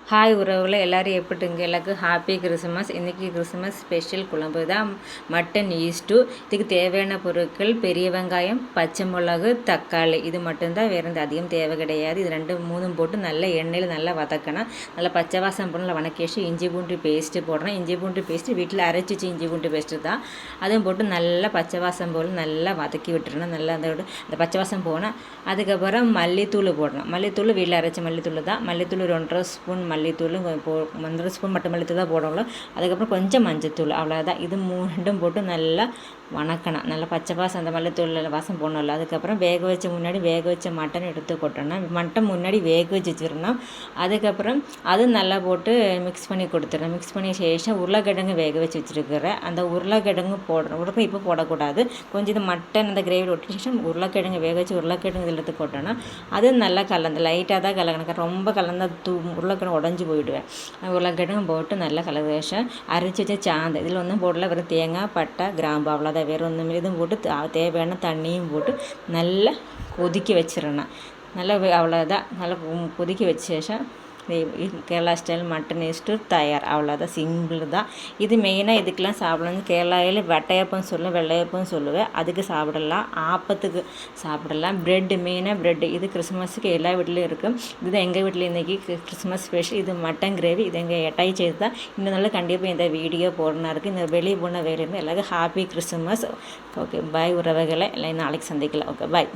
Hi உறவுகளை எல்லோரும் எப்படிங்க எல்லாருக்கும் ஹாப்பி கிறிஸ்மஸ். இன்றைக்கி கிறிஸ்மஸ் ஸ்பெஷல் குழம்பு தான் மட்டன் ஈஸ்ட்டு. இதுக்கு தேவையான பொருட்கள் பெரிய வெங்காயம், பச்சை மிளகு, தக்காளி. இது மட்டும்தான், வேறு எந்த அதிகம் தேவை கிடையாது. இது 2-3 போட்டு நல்ல எண்ணெயில் நல்லா வதக்கணும். நல்லா பச்சை வாசம் போட்டு நல்லா வணக்கி வச்சு இஞ்சி பூண்டு பேஸ்ட்டு போடுறோம். இஞ்சி பூண்டு பேஸ்ட்டு வீட்டில் அரைச்சி வச்சு இஞ்சி பூண்டு பேஸ்ட்டு தான். அதுவும் போட்டு நல்லா பச்சை வாசம் போல் நல்லா வதக்கி விட்டுறணும். நல்லா அந்த பச்சை வாசம் போனால் அதுக்கப்புறம் மல்லித்தூள் போடணும். மல்லித்தூள் வீட்டில் அரைச்ச மல்லித்தூள் தான். மல்லித்தூள் 1.5 ஸ்பூன் மல்லித்தூள் 1.5 ஸ்பூன் மட்டும் மல்லித்தூள் தான் போடணும். அதுக்கப்புறம் கொஞ்சம் மஞ்சத்தூள், அவ்வளோதான். இது 2 போட்டு நல்லா வணக்கணும். நல்லா பச்சை வாசம் அந்த மல்லித்தூள் வாசம் போடணும்ல. அதுக்கப்புறம் வேக வச்ச மட்டன் எடுத்து கொட்டணும். மட்டன் முன்னாடி வேக வச்சு வச்சிடணும். அதுக்கப்புறம் அது நல்லா போட்டு மிக்ஸ் பண்ணி கொடுத்துடணும். மிக்ஸ் பண்ணி சேஷம் உருளைக்கிழங்கு வேக வச்சு வச்சுருக்கிறேன். அந்த உருளைக்கிழங்கு போடணும். உருளைக்கிழங்கு இப்போ போடக்கூடாது. கொஞ்சம் இது மட்டன் அந்த கிரேவி ஒட்டி சேஷம் உருளைக்கிழங்கு வேக வச்சு உருளைக்கிழங்கு இதில் எடுத்து கொட்டணும். அது நல்லா கலந்து லைட்டாக தான் கலக்கணும். ரொம்ப கலந்தால் உருளைக்கிழங்கு உடஞ்சி போயிடுவேன். உருளைக்கிழங்கு போட்டு நல்லா கலந்து வேஷம் அரைச்சி வச்ச சாந்து இதில் ஒன்றும் போடல. வெறும் தேங்காய், பட்டை, கிராம்பு, அவ்வளோதான். வேறு ஒன்றும் இதுவும் போட்டு தேவையான தண்ணியும் போட்டு நல்லா கொதிக்க வச்சிடணும். நல்லா அவ்வளோதான். நல்லா கொதிக்க வச்ச சேஷம் கேரளா ஸ்டைல் மட்டன் ஈஸ்ட்டு தயார். அவ்வளோதான், சிம்பிள் தான். இது மெயினாக இதுக்கெலாம் சாப்பிடணும். கேரளாவில் வெட்டையப்பம் சொல்லுவேன், வெள்ளையப்பம் சொல்லுவேன். அதுக்கு சாப்பிடலாம், ஆப்பத்துக்கு சாப்பிடலாம். ப்ரெட்டு, மெயினாக ப்ரெட்டு. இது கிறிஸ்மஸுக்கு எல்லா வீட்லேயும் இருக்கும். இதுதான் எங்கள் வீட்டில் இன்றைக்கி கிறிஸ்மஸ் ஸ்பெஷல். இது மட்டன் கிரேவி. இது எங்கள் எட்டாய் செய்து தான். இந்த நாள் கண்டிப்பாக இந்த வீடியோ போடணும் இருக்குது. இந்த வெளியே போன வேலையிருந்து எல்லாருக்கும் ஹாப்பி கிறிஸ்மஸ். ஓகே, பாய் உறவுகளை எல்லாம் நாளைக்கு சந்திக்கலாம். ஓகே, பாய்.